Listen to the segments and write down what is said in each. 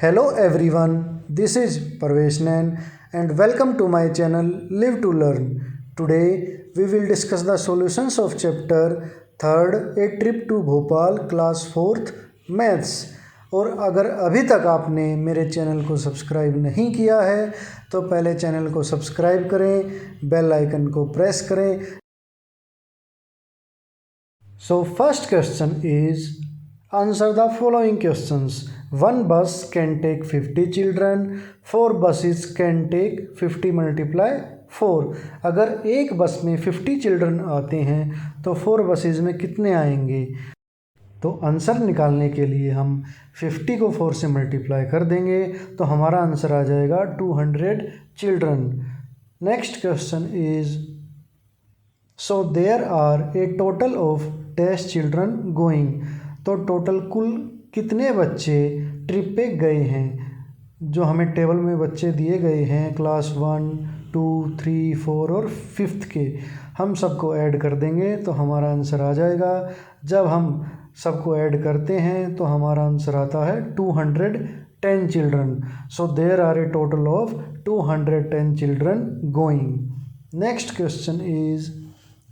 Hello everyone, this is Parvesh Nain and welcome to my channel Live to Learn. Today we will discuss the solutions of chapter 3rd A Trip to Bhopal class 4th Maths. और अगर अभी तक आपने मेरे channel को subscribe नहीं किया है तो पहले चैनल को सब्सक्राइब करें, बेल आइकन को प्रेस करें. So first question is answer the following questions. One bus can take 50 children, 4 buses can take 50 multiply 4. अगर एक बस में 50 चिल्ड्रन आते हैं तो 4 बसेज में कितने आएंगे. तो आंसर निकालने के लिए हम 50 को 4 से मल्टीप्लाई कर देंगे तो हमारा आंसर आ जाएगा 200 children. Next question is so there are a total of 10 children going. तो टोटल कुल कितने बच्चे ट्रिप पे गए हैं. जो हमें टेबल में बच्चे दिए गए हैं क्लास 1, 2, 3, 4 और 5th के, हम सबको ऐड कर देंगे तो हमारा आंसर आ जाएगा. जब हम सबको ऐड करते हैं तो हमारा आंसर आता है 210 children. So there are a total of 210 children going. Next question is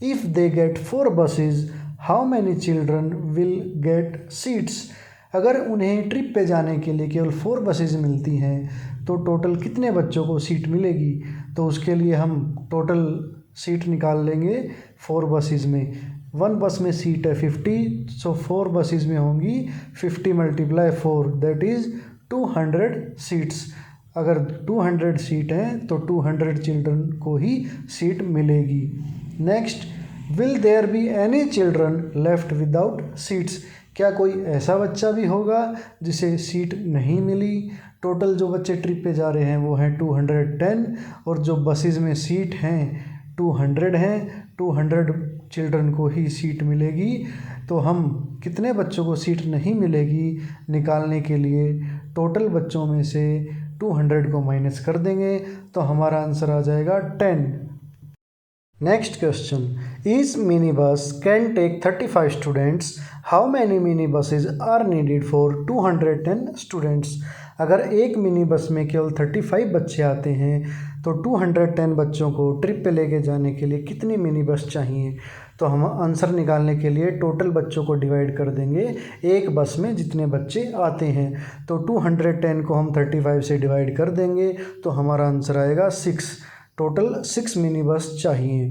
if they get 4 buses how many children will get seats. अगर उन्हें ट्रिप पे जाने के लिए केवल 4 बसेज मिलती हैं तो टोटल कितने बच्चों को सीट मिलेगी. तो उसके लिए हम टोटल सीट निकाल लेंगे 4 बसेज में. 1 बस में सीट है 50, सो 4 बसेज में होंगी 50 मल्टीप्लाई 4 दैट इज़ 200 सीट्स. अगर 200 सीट हैं तो 200 चिल्ड्रन को ही सीट मिलेगी. Next, will there be any children left without seats. क्या कोई ऐसा बच्चा भी होगा जिसे सीट नहीं मिली. टोटल जो बच्चे ट्रिप पे जा रहे हैं वो हैं 210 और जो बसेस में सीट हैं 200 हैं. 200 चिल्ड्रन को ही सीट मिलेगी. तो हम कितने बच्चों को सीट नहीं मिलेगी निकालने के लिए टोटल बच्चों में से 200 को माइनस कर देंगे तो हमारा आंसर आ जाएगा 10. Next question, each minibus can take 35 students. How many minibuses are needed for 210 students? अगर एक मिनी बस में केवल 35 बच्चे आते हैं तो 210 बच्चों को ट्रिप पे लेके जाने के लिए कितनी मिनी बस चाहिए. तो हम आंसर निकालने के लिए टोटल बच्चों को डिवाइड कर देंगे एक बस में जितने बच्चे आते हैं. तो 210 को हम 35 से डिवाइड कर देंगे तो हमारा आंसर आएगा 6. टोटल 6 मिनी बस चाहिए.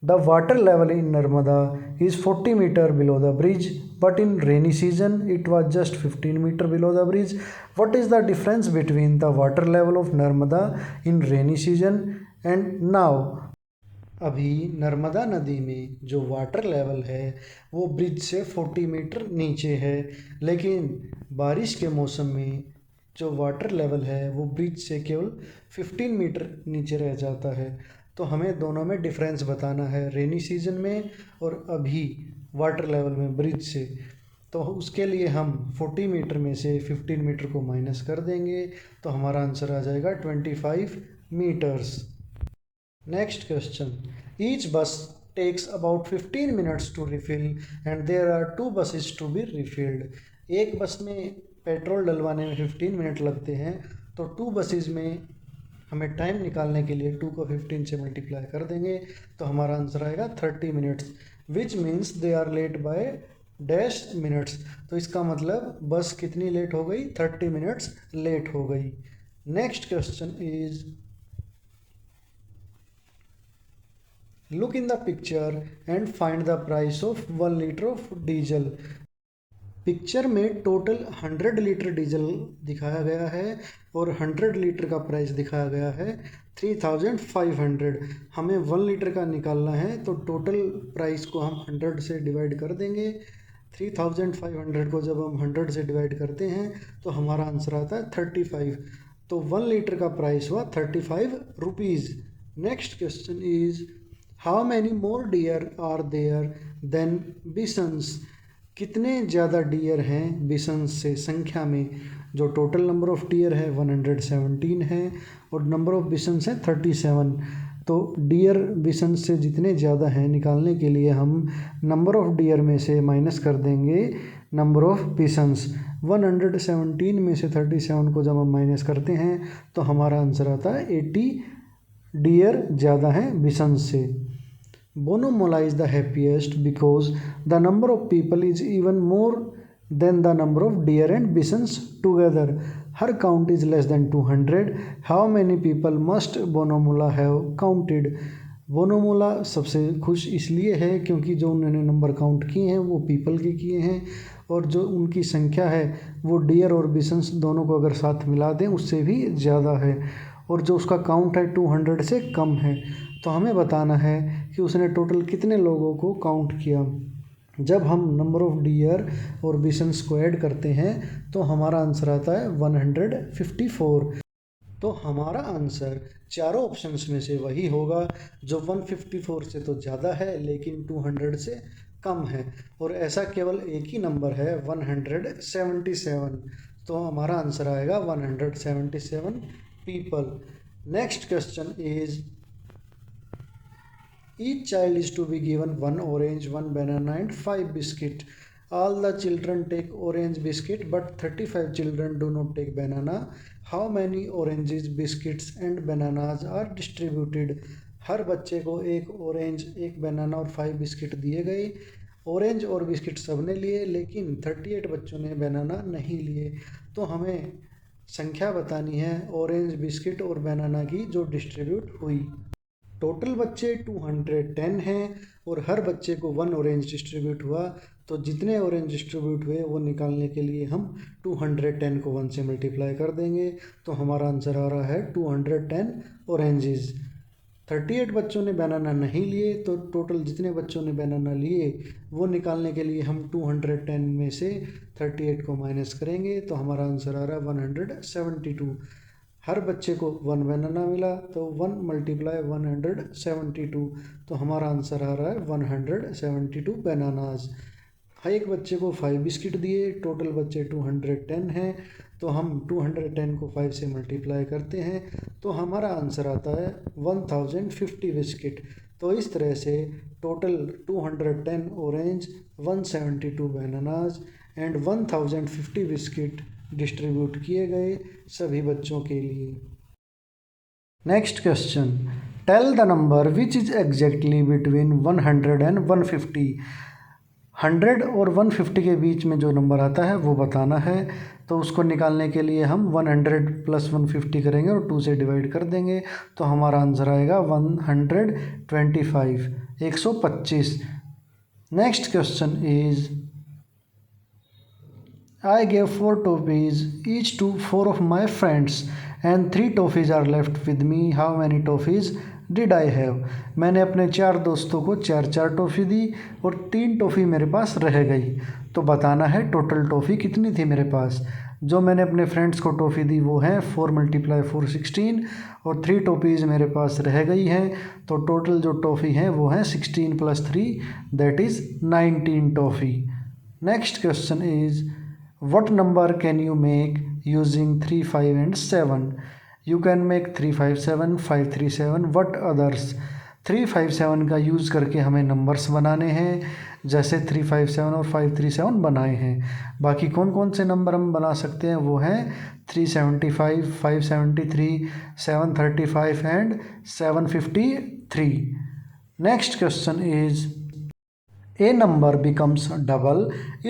The water level in Narmada is 40 metre below the bridge but in rainy season it was just 15 metre below the bridge. What is the difference between the water level of Narmada in rainy season and now. अभी नर्मदा नदी में जो water level है वो bridge से 40 metre नीचे है, लेकिन बारिश के मौसम में जो वाटर लेवल है वो ब्रिज से केवल 15 मीटर नीचे रह जाता है. तो हमें दोनों में डिफरेंस बताना है, रेनी सीजन में और अभी वाटर लेवल में ब्रिज से. तो उसके लिए हम 40 मीटर में से 15 मीटर को माइनस कर देंगे तो हमारा आंसर आ जाएगा 25 metres. Next question, each bus takes about 15 minutes to refill and there are 2 buses to be refilled. एक बस में पेट्रोल डलवाने में 15 मिनट लगते हैं तो 2 बसेस में हमें टाइम निकालने के लिए 2 को 15 से मल्टीप्लाई कर देंगे तो हमारा आंसर आएगा 30 minutes. Which means they are late by dash minutes. तो इसका मतलब बस कितनी लेट हो गई, 30 मिनट्स लेट हो गई. Next question is look in the picture and find the price of 1 litre of diesel. Picture में टोटल 100 लीटर डीजल दिखाया गया है और 100 लीटर का प्राइस दिखाया गया है 3500. हमें 1 लीटर का निकालना है तो टोटल प्राइस को हम 100 से डिवाइड कर देंगे. 3500 को जब हम 100 से डिवाइड करते हैं तो हमारा आंसर आता है 35. तो 1 लीटर का प्राइस हुआ 35 rupees. Next question is how many more deer are there than bisons. कितने ज़्यादा डियर हैं बिसन्स से संख्या में. जो टोटल नंबर ऑफ डियर है 117 है और नंबर ऑफ बिसन्स है 37. तो डियर बिसन्स से जितने ज़्यादा हैं निकालने के लिए हम नंबर ऑफ डियर में से माइनस कर देंगे नंबर ऑफ बिसन्स. 117 में से 37 को जब हम माइनस करते हैं तो हमारा आंसर आता है 80 डियर ज़्यादा हैं बिसन्स से। बोनोमोला is the happiest because the number of people is even more than the number of deer and bisons together. Her count is less than 200। How many people must बोनोमोला have counted. बोनोमोला सबसे खुश इसलिए है क्योंकि जो उन्होंने नंबर काउंट किए हैं वो पीपल के किए हैं, और जो उनकी संख्या है वो डियर और बिसन्स दोनों को अगर साथ मिला दें उससे भी ज़्यादा है, और जो उसका काउंट है 200 से कम है। तो हमें बताना है कि उसने टोटल कितने लोगों को काउंट किया। जब हम नंबर ऑफ़ डियर और बिसन्स को ऐड करते हैं तो हमारा आंसर आता है 154। तो हमारा आंसर चारों ऑप्शंस में से वही होगा जो 154 से तो ज़्यादा है लेकिन 200 से कम है, और ऐसा केवल एक ही नंबर है 177। तो हमारा आंसर आएगा 177 people. Next question is each child is to be given 1 orange, 1 banana and 5 biscuit. All the children take orange biscuit but 35 children do not take banana. How many oranges, biscuits and bananas are distributed? हर बच्चे को एक orange, एक बनाना और 5 biscuit दिए गए। Orange और biscuit सब ने लिए लेकिन 38 बच्चों ने बनाना नहीं लिए। तो हमें संख्या बतानी है ऑरेंज, बिस्किट और बनाना की जो डिस्ट्रीब्यूट हुई। टोटल बच्चे 210 हैं और हर बच्चे को 1 ऑरेंज डिस्ट्रीब्यूट हुआ, तो जितने ऑरेंज डिस्ट्रीब्यूट हुए वो निकालने के लिए हम 210 को 1 से मल्टीप्लाई कर देंगे। तो हमारा आंसर आ रहा है 210 ऑरेंजेस। 38 बच्चों ने बनाना नहीं लिए, तो टोटल जितने बच्चों ने बनाना लिए वो निकालने के लिए हम 210 में से 38 को माइनस करेंगे, तो हमारा आंसर आ रहा है 172। हर बच्चे को 1 बनाना मिला तो 1 मल्टीप्लाई 172, तो हमारा आंसर आ रहा है 172 बनानाज। एक बच्चे को 5 बिस्किट दिए, टोटल बच्चे 210 हैं, तो हम 210 को 5 से मल्टीप्लाई करते हैं तो हमारा आंसर आता है 1050 बिस्किट। तो इस तरह से total 210 orange, 172 bananas and 1050 biscuit distribute किए गए सभी बच्चों के लिए। Next question, tell the number which is exactly between 100 and 150। 100 और 150 के बीच में जो नंबर आता है वो बताना है। तो उसको निकालने के लिए हम 100 प्लस 150 करेंगे और 2 से डिवाइड कर देंगे, तो हमारा आंसर आएगा 125, 125। Next question is I gave 4 toffees each to 4 of my friends and 3 toffees are left with me. How many toffees did I have? मैंने अपने 4 दोस्तों को 4 टॉफ़ी दी और 3 टॉफ़ी मेरे पास रह गई। तो बताना है टोटल टॉफ़ी कितनी थी मेरे पास। जो मैंने अपने फ्रेंड्स को टॉफ़ी दी वो है 4 × 4 16, और 3 टॉफ़ीज़ मेरे पास रह गई हैं, तो टोटल जो टॉफ़ी हैं वो है 16 + 3 that is 19 toffee. Next question is what number can you make using 3, 5 and 7? You can make 3, 5, 7, 5, 3, 7. What others? 3, 5, 7 का यूज़ करके हमें नंबर्स बनाने हैं, जैसे 3, 5, 7 और 5, 3, 7 बनाए हैं। बाकी कौन कौन से नंबर हम बना सकते हैं वो हैं 375, 573, 735 and 753। Next question is A number becomes double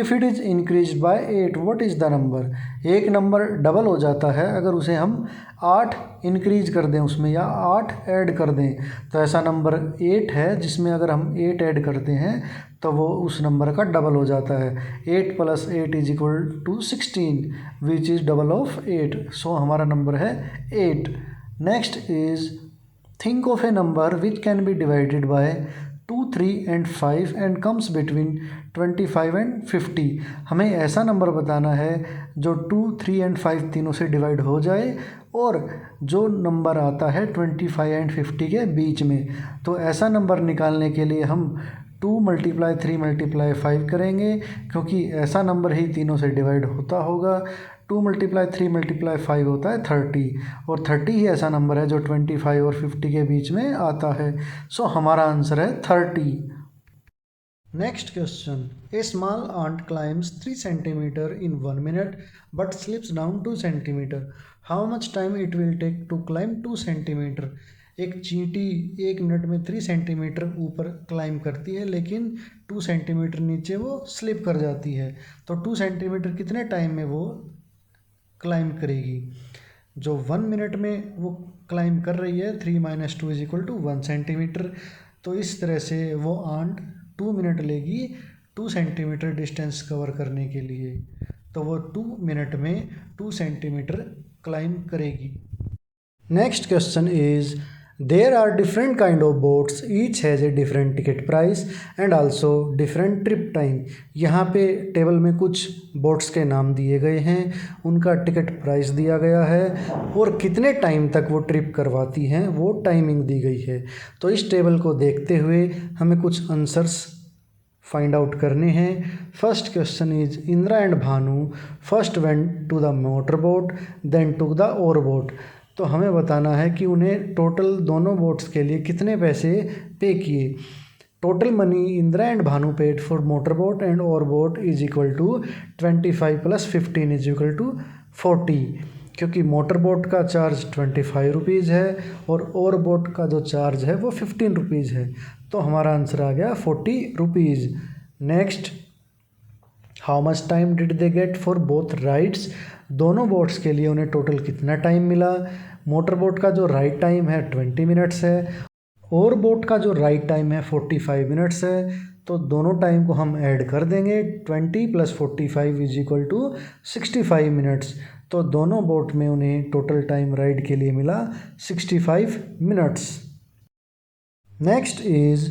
if it is increased by 8. What is the number? एक नंबर डबल हो जाता है अगर उसे हम 8 इंक्रीज कर दें उसमें, या 8 ऐड कर दें। तो ऐसा नंबर 8 है जिसमें अगर हम 8 ऐड करते हैं तो वो उस नंबर का डबल हो जाता है। 8 + 8 = 16 विच इज़ डबल ऑफ 8। सो हमारा नंबर है 8। Next is think of A number which can be divided by 2, 3 and 5 and comes between 25 and 50। हमें ऐसा नंबर बताना है जो 2, 3 and 5 तीनों से डिवाइड हो जाए और जो नंबर आता है 25 and 50 के बीच में। तो ऐसा नंबर निकालने के लिए हम 2 × 3 × 5 करेंगे, क्योंकि ऐसा नंबर ही तीनों से डिवाइड होता होगा। 2 × 3 × 5 होता है 30, और 30 ही ऐसा नंबर है जो 25 और 50 के बीच में आता है। सो हमारा आंसर है 30। Next question. A small ant climbs 3 centimeter in 1 minute but slips down 2 centimeter. How much time it will take to climb 2 centimeter? एक चींटी 1 मिनट में 3 सेंटीमीटर ऊपर क्लाइंब करती है लेकिन 2 सेंटीमीटर नीचे वो स्लिप कर जाती है। तो 2 सेंटीमीटर कितने टाइम में वो क्लाइंब करेगी? जो 1 मिनट में वो क्लाइंब कर रही है 3 minus 2 is equal to 1 centimetre. तो इस तरह से वो आंट 2 मिनट लेगी 2 सेंटीमीटर डिस्टेंस कवर करने के लिए। तो वो 2 मिनट में 2 सेंटीमीटर क्लाइंब करेगी। Next question is there are different kind of boats each has a different ticket price and also different trip time. यहाँ पे टेबल में कुछ बोट्स के नाम दिए गए हैं, उनका टिकट प्राइस दिया गया है और कितने टाइम तक वो ट्रिप करवाती हैं वो टाइमिंग दी गई है। तो इस टेबल को देखते हुए हमें कुछ आंसर्स फाइंड आउट करने हैं। First question is Indira and Bhanu first went to the motor boat then to the oar boat. तो हमें बताना है कि उन्हें टोटल दोनों बोट्स के लिए कितने पैसे पे किए। Total money Indira and Bhanu paid for motor boat and oar boat is equal to 25 plus 15 is equal to 40, क्योंकि मोटर बोट का चार्ज 25 रुपीज़ है और ओर बोट का जो चार्ज है वो 15 रुपीज़ है। तो हमारा आंसर आ गया 40 rupees. Next, how much time did they get for both rides. दोनों बोट्स के लिए उन्हें टोटल कितना टाइम मिला। मोटर बोट का जो राइड टाइम है 20 मिनट्स है और बोट का जो राइड टाइम है 45 मिनट्स है। तो दोनों टाइम को हम ऐड कर देंगे, 20 plus 45 is equal to 65 minutes. तो दोनों बोट में उन्हें टोटल टाइम राइड के लिए मिला 65 minutes. Next is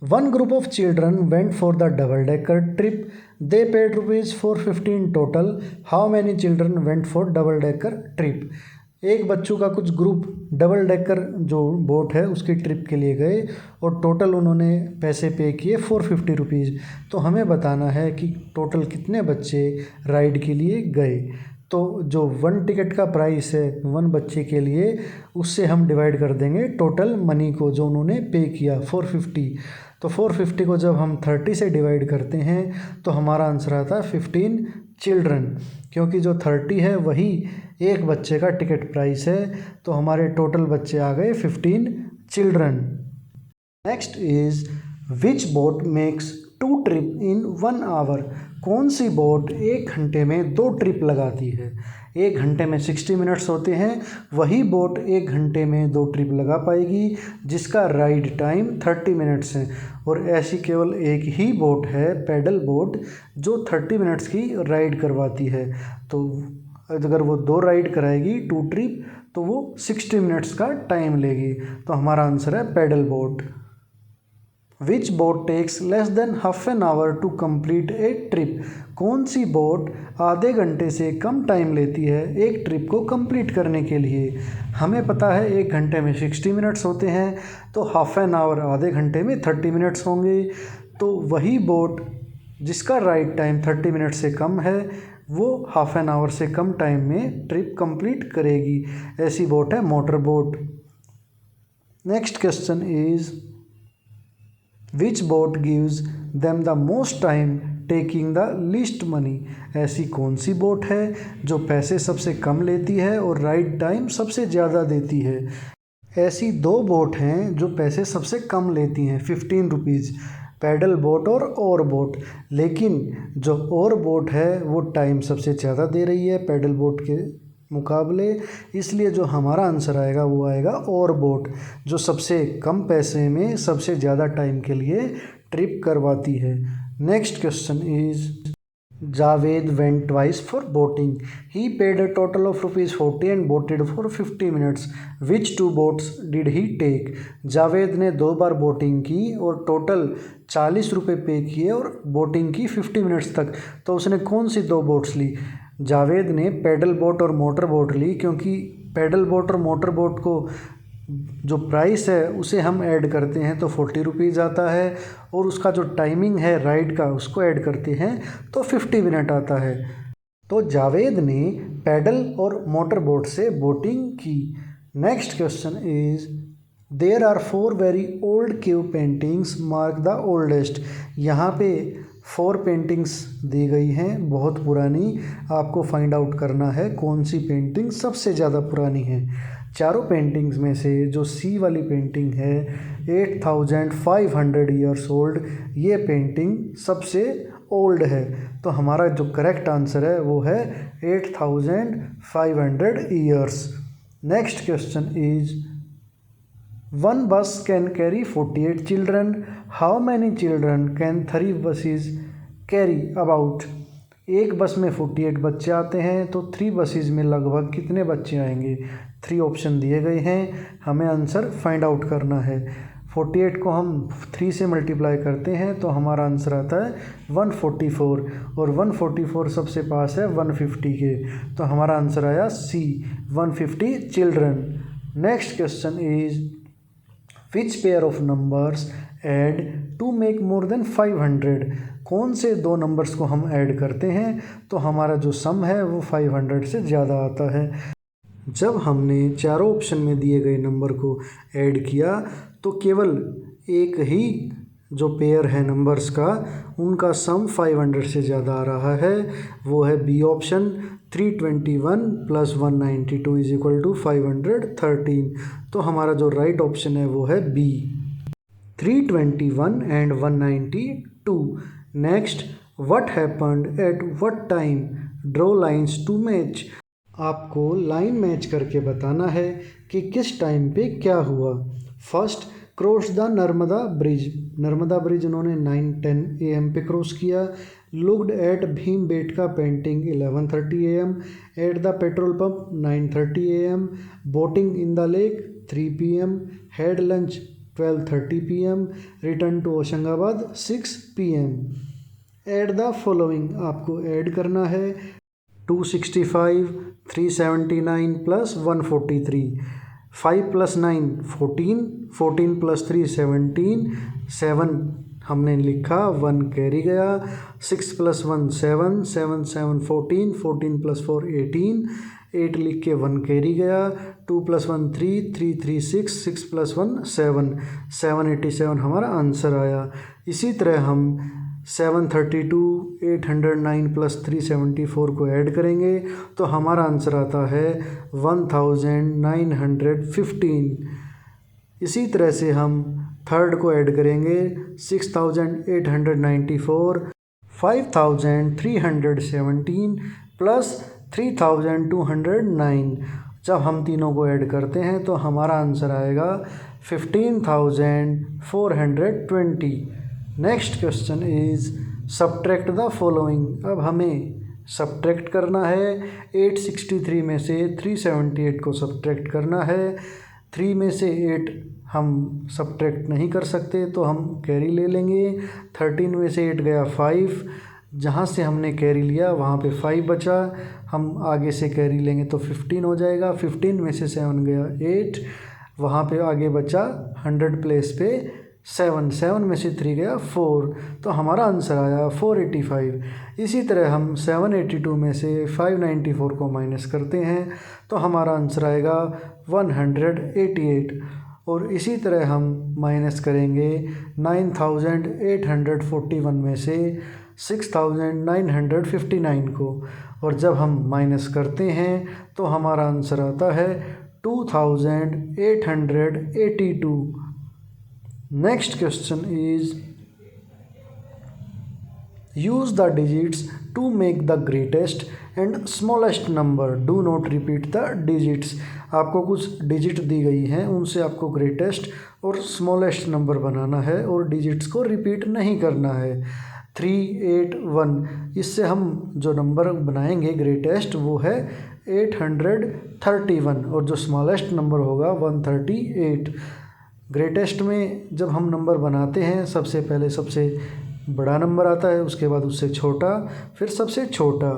one group of children went for the double decker trip, they paid rupees 415 total, how many children went for double decker trip. एक बच्चों का कुछ ग्रुप डबल डेकर जो boat है उसकी ट्रिप के लिए गए और टोटल उन्होंने पैसे पे किए 450 रुपीज़। तो हमें बताना है कि टोटल कितने बच्चे राइड के लिए गए। तो जो 1 टिकट का प्राइस है 1 बच्चे के लिए, उससे हम डिवाइड कर देंगे टोटल मनी को जो उन्होंने पे किया 450। तो 450 को जब हम 30 से डिवाइड करते हैं तो हमारा आंसर आता है 15 चिल्ड्रन, क्योंकि जो 30 है वही एक बच्चे का टिकट प्राइस है। तो हमारे टोटल बच्चे आ गए 15 children. Next is which boat makes 2 trip in 1 hour. कौन सी बोट 1 घंटे में 2 ट्रिप लगाती है। 1 घंटे में 60 मिनट्स होते हैं, वही बोट 1 घंटे में 2 ट्रिप लगा पाएगी जिसका राइड टाइम 30 मिनट्स है। और ऐसी केवल एक ही बोट है पैडल बोट जो 30 मिनट्स की राइड करवाती है। तो अगर वो 2 राइड कराएगी 2 ट्रिप तो वो 60 मिनट्स का टाइम लेगी। तो हमारा आंसर है paddle boat. Which boat takes less than half an hour to complete a trip. कौन सी बोट आधे घंटे से कम टाइम लेती है एक ट्रिप को कंप्लीट करने के लिए। हमें पता है 1 घंटे में 60 मिनट्स होते हैं, तो हाफ एन आवर आधे घंटे में 30 मिनट्स होंगे। तो वही बोट जिसका राइड टाइम 30 मिनट से कम है वो हाफ एन आवर से कम टाइम में ट्रिप कंप्लीट करेगी। ऐसी बोट है motor boat. Next question is which boat gives them the most time taking the least money. ऐसी कौन सी बोट है जो पैसे सबसे कम लेती है और राइड टाइम सबसे ज़्यादा देती है। ऐसी 2 बोट हैं जो पैसे सबसे कम लेती हैं 15 रुपीज़, पैडल बोट और ओर बोट। लेकिन जो ओर बोट है वो टाइम सबसे ज़्यादा दे रही है पैडल बोट के मुकाबले, इसलिए जो हमारा आंसर आएगा वो आएगा ओर बोट, जो सबसे कम पैसे में सबसे ज़्यादा टाइम के लिए ट्रिप करवाती है। Next question is Javed went twice for boating, he paid a total of ₹40 and boated for 50 minutes, which 2 boats did he take. Javed ने 2 बार बोटिंग की और टोटल 40 रुपये पे किए और बोटिंग की 50 मिनट्स तक। तो उसने कौन सी 2 बोट्स ली। जावेद ने पैडल बोट और मोटर बोट ली, क्योंकि पैडल बोट और मोटर बोट को जो प्राइस है उसे हम ऐड करते हैं तो 40 रुपीज़ आता है और उसका जो टाइमिंग है राइड का उसको ऐड करते हैं तो 50 मिनट आता है। तो जावेद ने पैडल और मोटर बोट से बोटिंग की। Next question is there are 4 very old cave paintings mark the oldest. यहाँ पे 4 पेंटिंग्स दी गई हैं बहुत पुरानी, आपको फाइंड आउट करना है कौन सी पेंटिंग सबसे ज़्यादा पुरानी है। चारों पेंटिंग्स में से जो सी वाली पेंटिंग है 8500 ईयर्स ओल्ड, ये पेंटिंग सबसे ओल्ड है। तो हमारा जो करेक्ट आंसर है वो है 8500 years. Next question is one bus can carry 48 children, how many children can 3 buses carry about. एक बस में 48 बच्चे आते हैं तो 3 बसेस में लगभग कितने बच्चे आएंगे। 3 ऑप्शन दिए गए हैं, हमें आंसर फाइंड आउट करना है। 48 को हम 3 से मल्टीप्लाई करते हैं तो हमारा आंसर आता है 144, और 144 सबसे पास है 150 के, तो हमारा आंसर आया C 150 children. Next question is which pair of numbers add to make more than 500। कौन से 2 नंबर्स को हम ऐड करते हैं तो हमारा जो सम है वो 500 से ज़्यादा आता है। जब हमने चारों ऑप्शन में दिए गए नंबर को ऐड किया तो केवल एक ही जो पेयर है नंबर्स का उनका सम 500 से ज़्यादा आ रहा है, वो है B option 321 plus 192 is equal to 513। तो हमारा जो राइट ऑप्शन है वो है B 321 and 192। Next, what happened at what time, draw lines to match. आपको लाइन मैच करके बताना है कि किस टाइम पे क्या हुआ। First, cross the Narmada bridge. Narmada bridge उन्होंने 9:10 AM पे क्रॉस किया। Looked at Bhimbetka painting 11:30 AM। At the petrol pump 9:30 AM। Boating in the lake 3 PM। Had lunch 12:30 PM। Return to Hoshangabad 6 PM। Add the following, आपको add करना है 265, 379 plus 143। 5 + 9 14, 14 + 3 17, 7 हमने लिखा, 1 carry गया। 6 + 1 7, 7 7 14, 14 + 4 18, 8 लिख के 1 कैरी गया। 2 + 1 3, 3 3 6, 6 + 1 7, 787 हमारा आंसर आया। इसी तरह हम 732, 809 प्लस 374 को ऐड करेंगे तो हमारा आंसर आता है 1915। इसी तरह से हम थर्ड को ऐड करेंगे 6894, 5317 प्लस 3209। जब हम तीनों को ऐड करते हैं तो हमारा आंसर आएगा 15420। Next question is subtract the following. अब हमें सब्ट्रैक्ट करना है 863 में से 378 को सब्ट्रैक्ट करना है। 3 में से 8 हम सब्ट्रैक्ट नहीं कर सकते तो हम कैरी ले लेंगे। 13 में से 8 गया 5, जहाँ से हमने कैरी लिया वहाँ पे 5 बचा, हम आगे से कैरी लेंगे तो 15 हो जाएगा। 15 में से 7 गया 8, वहाँ पे आगे बचा 100 प्लेस पे 7, 7 में से 3 गया 4, तो हमारा आंसर आया 485। इसी तरह हम 782 में से 594 को माइनस करते हैं तो हमारा आंसर आएगा 188। और इसी तरह हम माइनस करेंगे 9841 में से 6959 को, और जब हम माइनस करते हैं तो हमारा आंसर आता है 2882। Next question is use the digits to make the greatest and smallest number. Do not repeat the digits. आपको कुछ डिजिट दी गई हैं, उनसे आपको ग्रेटेस्ट और स्मॉलेस्ट नंबर बनाना है और डिजिट्स को रिपीट नहीं करना है। 381, इससे हम जो नंबर बनाएंगे ग्रेटेस्ट वो है 831 और जो स्मॉलेस्ट नंबर होगा 138। ग्रेटेस्ट में जब हम नंबर बनाते हैं सबसे पहले सबसे बड़ा नंबर आता है, उसके बाद उससे छोटा, फिर सबसे छोटा,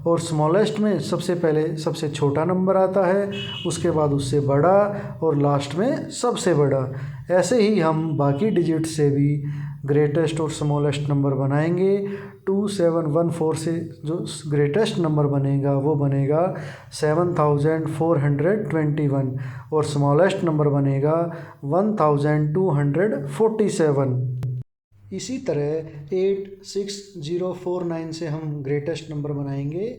और स्मॉलेस्ट में सबसे पहले सबसे छोटा नंबर आता है, उसके बाद उससे बड़ा और लास्ट में सबसे बड़ा। ऐसे ही हम बाकी डिजिट से भी ग्रेटेस्ट और स्मॉलेस्ट नंबर बनाएंगे। 2714 से जो ग्रेटेस्ट नंबर बनेगा वो बनेगा 7421 और स्मॉलेस्ट नंबर बनेगा 1247। इसी तरह 86049 से हम ग्रेटेस्ट नंबर बनाएंगे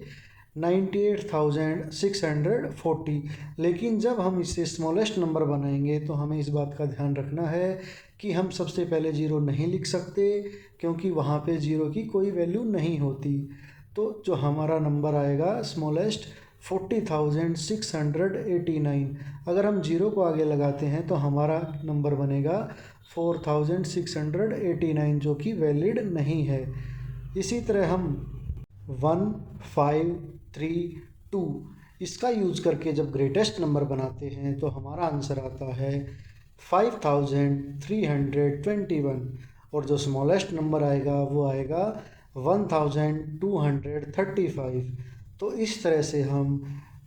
98,640। लेकिन जब हम इससे स्मॉलेस्ट नंबर बनाएंगे तो हमें इस बात का ध्यान रखना है कि हम सबसे पहले ज़ीरो नहीं लिख सकते, क्योंकि वहाँ पे ज़ीरो की कोई वैल्यू नहीं होती। तो जो हमारा नंबर आएगा स्मॉलेस्ट 40,689। अगर हम ज़ीरो को आगे लगाते हैं तो हमारा नंबर बनेगा 4,689, जो कि वैलिड नहीं है। इसी तरह हम 1, 5, 3, 2 इसका यूज़ करके जब ग्रेटेस्ट नंबर बनाते हैं तो हमारा आंसर आता है 5,321 और जो स्मॉलेस्ट नंबर आएगा वो आएगा 1,235। तो इस तरह से हम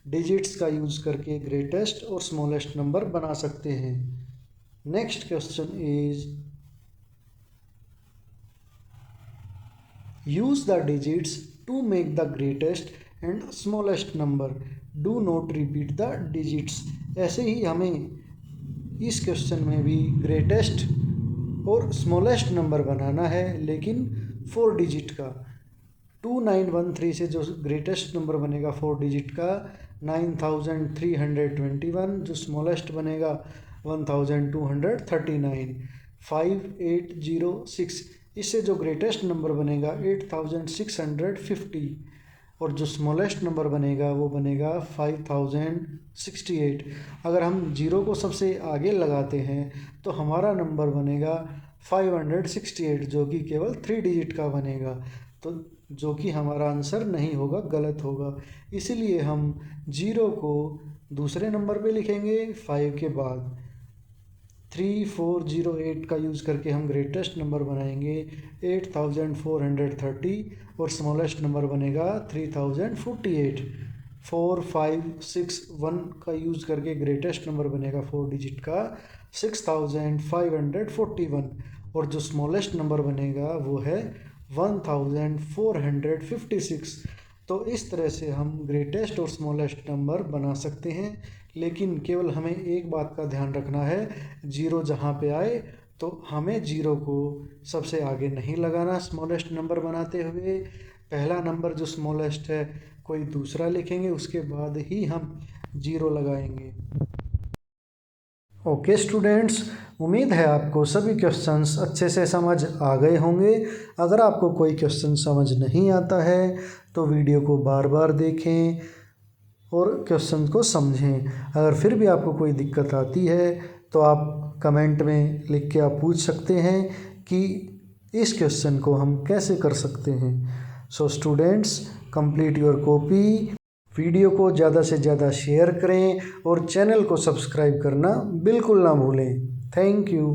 डिजिट्स का यूज़ करके ग्रेटेस्ट और स्मॉलेस्ट नंबर बना सकते हैं। Next question is use the digits to make the greatest and smallest number, do not repeat the digits। ऐसे ही हमें इस क्वेश्चन में भी ग्रेटेस्ट और स्मॉलेस्ट नंबर बनाना है, लेकिन 4 डिजिट का। 2913 से जो ग्रेटेस्ट नंबर बनेगा 4 डिजिट का 9321, जो स्मॉलेस्ट बनेगा 1239। 5806 इससे जो ग्रेटेस्ट नंबर बनेगा 8650 और जो स्मॉलेस्ट नंबर बनेगा वो बनेगा 5068। अगर हम जीरो को सबसे आगे लगाते हैं तो हमारा नंबर बनेगा 568, जो कि केवल 3 डिजिट का बनेगा, तो जो कि हमारा आंसर नहीं होगा, गलत होगा। इसीलिए हम जीरो को दूसरे नंबर पे लिखेंगे 5 के बाद। 3408 का यूज़ करके हम ग्रेटेस्ट नंबर बनाएंगे 8430 और स्मॉलेस्ट नंबर बनेगा 3048। 4561 का यूज़ करके ग्रेटेस्ट नंबर बनेगा 4 डिजिट का 6541 और जो स्मॉलेस्ट नंबर बनेगा वो है 1456। तो इस तरह से हम ग्रेटेस्ट और स्मॉलेस्ट नंबर बना सकते हैं, लेकिन केवल हमें एक बात का ध्यान रखना है, जीरो जहाँ पे आए तो हमें जीरो को सबसे आगे नहीं लगाना। स्मॉलेस्ट नंबर बनाते हुए पहला नंबर जो स्मॉलेस्ट है कोई दूसरा लिखेंगे, उसके बाद ही हम जीरो लगाएंगे। ओके स्टूडेंट्स, उम्मीद है आपको सभी क्वेश्चंस अच्छे से समझ आ गए होंगे। अगर आपको कोई क्वेश्चन समझ नहीं आता है तो वीडियो को बार बार देखें और क्वेश्चन को समझें। अगर फिर भी आपको कोई दिक्कत आती है तो आप कमेंट में लिख के आप पूछ सकते हैं कि इस क्वेश्चन को हम कैसे कर सकते हैं। So students, complete your copy. Video को ज़्यादा से ज़्यादा शेयर करें और चैनल को सब्सक्राइब करना बिल्कुल ना भूलें। Thank you.